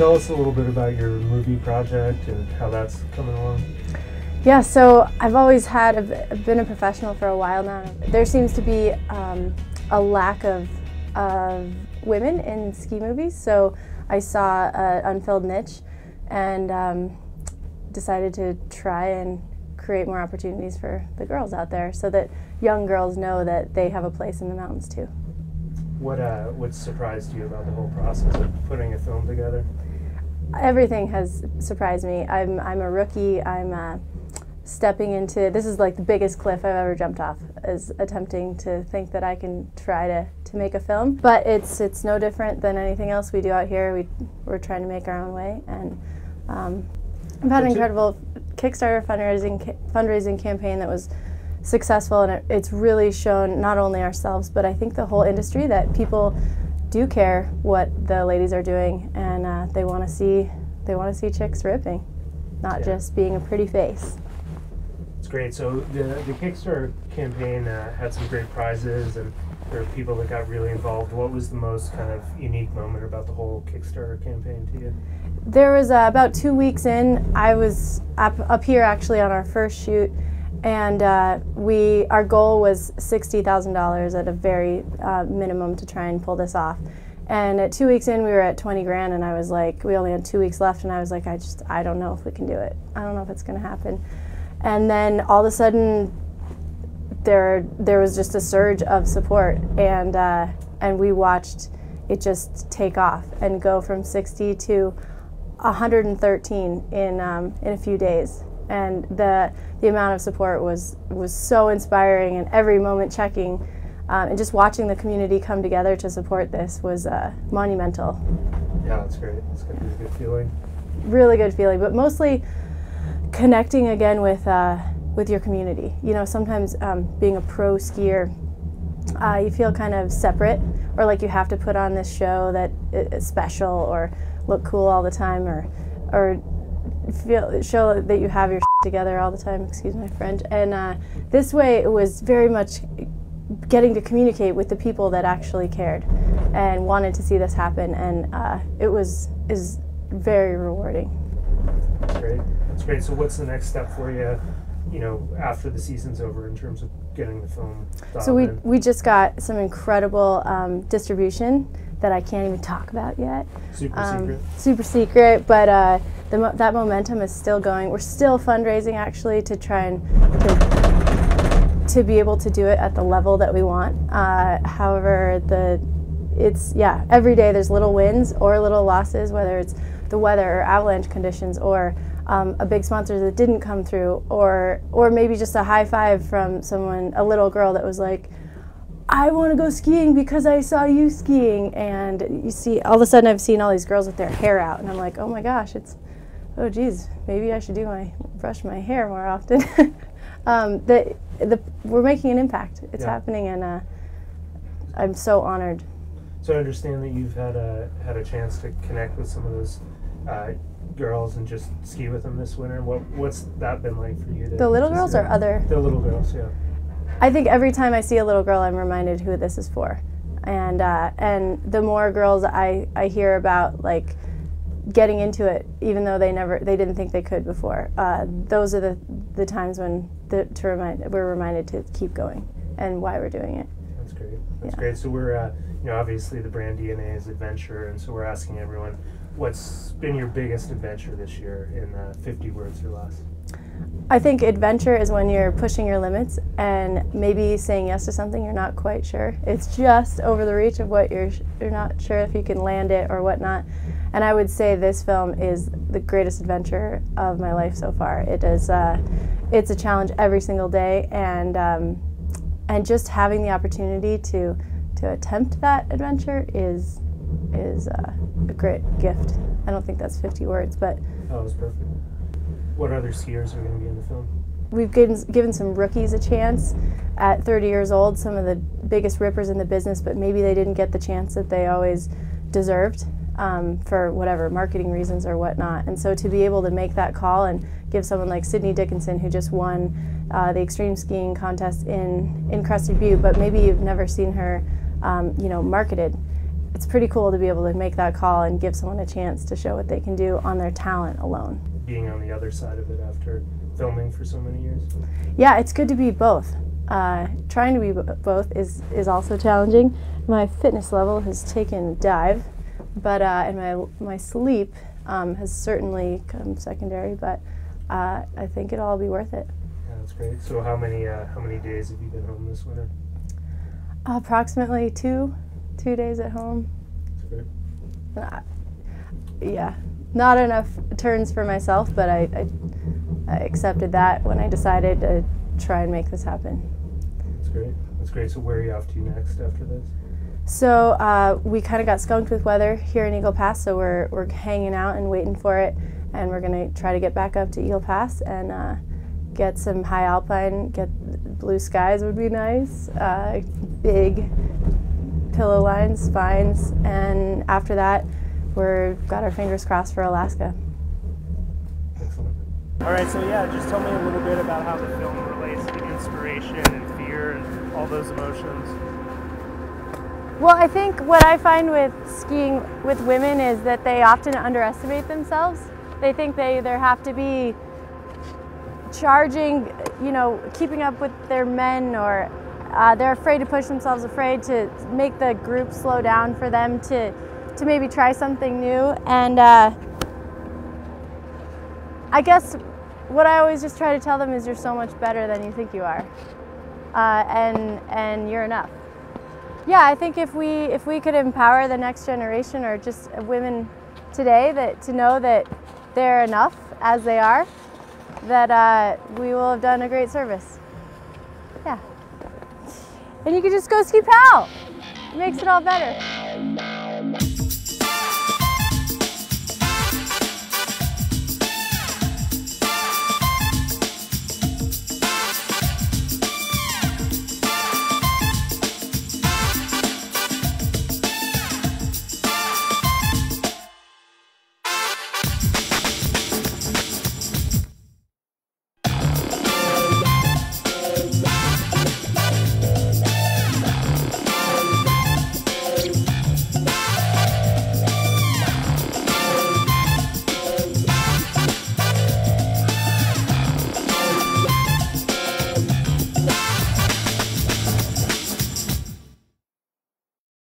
tell us a little bit about your movie project and how that's coming along? Yeah, so I've always I've been a professional for a while now. There seems to be a lack of women in ski movies, so I saw an unfilled niche and decided to try and create more opportunities for the girls out there so that young girls know that they have a place in the mountains too. What surprised you about the whole process of putting a film together? Everything has surprised me. I'm a rookie. I'm stepping into, this is like the biggest cliff I've ever jumped off, is attempting to think that I can try to make a film. But it's no different than anything else we do out here. We're trying to make our own way, and I've had an incredible Kickstarter fundraising campaign that was successful, and it's really shown not only ourselves, but I think the whole industry that people do care what the ladies are doing, and they want to see chicks ripping, not just being a pretty face. It's great. So the Kickstarter campaign had some great prizes, and there were people that got really involved. What was the most kind of unique moment about the whole Kickstarter campaign to you? There was about 2 weeks in, I was up here actually on our first shoot, and our goal was $60,000 at a very minimum to try and pull this off. And at 2 weeks in, we were at 20 grand, and I was like, we only had 2 weeks left, and I was like, I don't know if we can do it. I don't know if it's going to happen. And then all of a sudden, there was just a surge of support, and we watched it just take off and go from 60 to 113 in a few days. And the amount of support was so inspiring, and every moment checking and just watching the community come together to support this was monumental. Yeah, that's great. It's going to be a good feeling. Really good feeling, but mostly connecting again with your community. You know, sometimes being a pro skier, you feel kind of separate, or like you have to put on this show that is special or look cool all the time, or show that you have your together all the time, excuse my French. And this way it was very much getting to communicate with the people that actually cared and wanted to see this happen, and is very rewarding. That's great. That's great. So what's the next step for you, you know, after the season's over in terms of getting the film dialed So in? we just got some incredible distribution that I can't even talk about yet. Super secret. Super secret, but that momentum is still going. We're still fundraising actually to try and to be able to do it at the level that we want. However, every day there's little wins or little losses, whether it's the weather or avalanche conditions, or a big sponsor that didn't come through, or maybe just a high five from someone, a little girl that was like, I want to go skiing because I saw you skiing. And you see, all of a sudden I've seen all these girls with their hair out, and I'm like, oh my gosh, oh geez, maybe I should brush my hair more often. We're making an impact. It's happening, and I'm so honored. So I understand that you've had a chance to connect with some of those girls and just ski with them this winter. What's that been like for you? The little girls or other? The little girls, yeah. I think every time I see a little girl, I'm reminded who this is for, and the more girls I hear about, like, getting into it, even though they didn't think they could before. Those are the times when we're reminded to keep going and why we're doing it. That's great. That's great. So we're, obviously the brand DNA is adventure, and so we're asking everyone, what's been your biggest adventure this year in 50 words or less? I think adventure is when you're pushing your limits and maybe saying yes to something you're not quite sure. It's just over the reach of what you're not sure if you can land it or whatnot. And I would say this film is the greatest adventure of my life so far. It's a challenge every single day, and just having the opportunity to attempt that adventure is a great gift. I don't think that's 50 words, but that was perfect. What other skiers are going to be in the film? We've given some rookies a chance at 30 years old, some of the biggest rippers in the business, but maybe they didn't get the chance that they always deserved for whatever marketing reasons or whatnot. And so to be able to make that call and give someone like Sydney Dickinson, who just won the extreme skiing contest in Crested Butte, but maybe you've never seen her marketed, it's pretty cool to be able to make that call and give someone a chance to show what they can do on their talent alone. Being on the other side of it after filming for so many years? Yeah, it's good to be both. Trying to be both is also challenging. My fitness level has taken a dive, but and my sleep has certainly come secondary, but I think it'll all be worth it. Yeah, that's great. So how many days have you been home this winter? Approximately two days at home. That's great. Yeah, not enough turns for myself, but I accepted that when I decided to try and make this happen. That's great. That's great. So where are you off to next after this? So we kind of got skunked with weather here in Eagle Pass, so we're hanging out and waiting for it, and we're going to try to get back up to Eagle Pass and get some high alpine, get blue skies would be nice, big pillow lines, spines, and after that we've got our fingers crossed for Alaska. Excellent. All right, so yeah, just tell me a little bit about how the film relates to inspiration and fear and all those emotions. Well, I think what I find with skiing with women is that they often underestimate themselves. They think they either have to be charging, keeping up with their men, or they're afraid to push themselves, afraid to make the group slow down for them to maybe try something new. And I guess what I always just try to tell them is you're so much better than you think you are, and you're enough. Yeah, I think if we could empower the next generation, or just women today, to know that they're enough as they are, that we will have done a great service. Yeah. And you can just go ski PAL. It makes it all better.